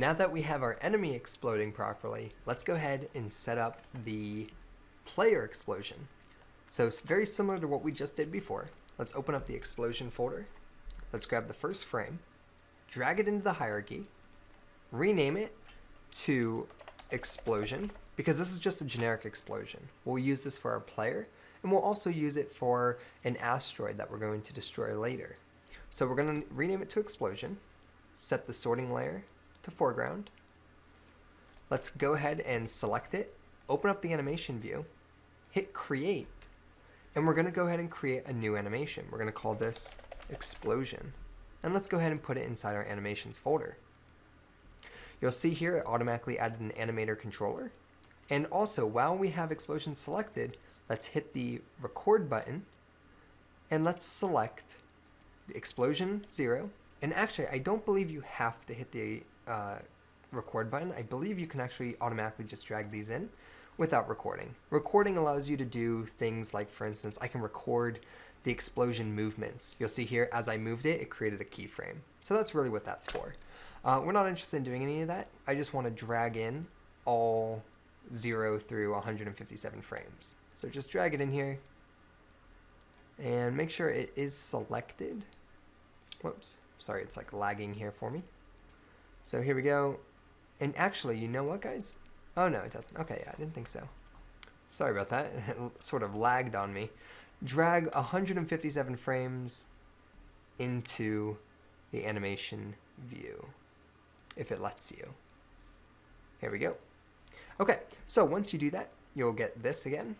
Now that we have our enemy exploding properly, let's go ahead and set up the player explosion. So it's very similar to what we just did before. Let's open up the explosion folder. Let's grab the first frame, drag it into the hierarchy, rename it to explosion, because this is just a generic explosion. We'll use this for our player, and we'll also use it for an asteroid that we're going to destroy later. So we're going to rename it to explosion, set the sorting layer to foreground. Let's go ahead and select it, open up the animation view, hit create, and we're going to go ahead and create a new animation. We're going to call this explosion, and let's go ahead and put it inside our animations folder. You'll see here it automatically added an animator controller, and also while we have explosion selected, let's hit the record button and let's select the explosion 0. And actually, I don't believe you have to hit the record button. I believe you can actually automatically just drag these in without recording. Recording allows you to do things like, for instance, I can record the explosion movements. You'll see here, as I moved it, it created a keyframe. So that's really what that's for. We're not interested in doing any of that. I just want to drag in all 0 through 157 frames. So just drag it in here and make sure it is selected. Whoops, sorry, it's like lagging here for me. So here we go. And actually, you know what, guys? Oh no, it doesn't. Okay, yeah, I didn't think so. Sorry about that. It sort of lagged on me. Drag 157 frames into the animation view, if it lets you. Here we go. Okay, so once you do that, you'll get this again,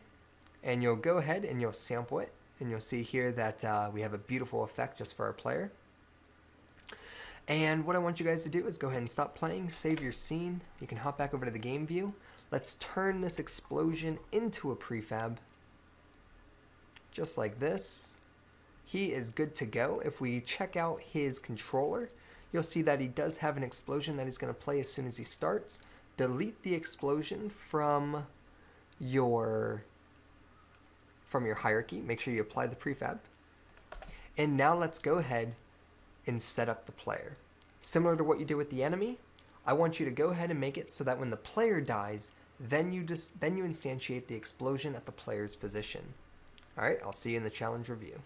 and you'll go ahead and you'll sample it, and you'll see here that we have a beautiful effect just for our player. And what I want you guys to do is go ahead and stop playing, save your scene. You can hop back over to the game view. Let's turn this explosion into a prefab, just like this. He is good to go. If we check out his controller, you'll see that he does have an explosion that he's going to play as soon as he starts. Delete the explosion from your hierarchy. Make sure you apply the prefab. And now let's go ahead and set up the player. Similar to what you did with the enemy, I want you to go ahead and make it so that when the player dies, then you instantiate the explosion at the player's position. All right, I'll see you in the challenge review.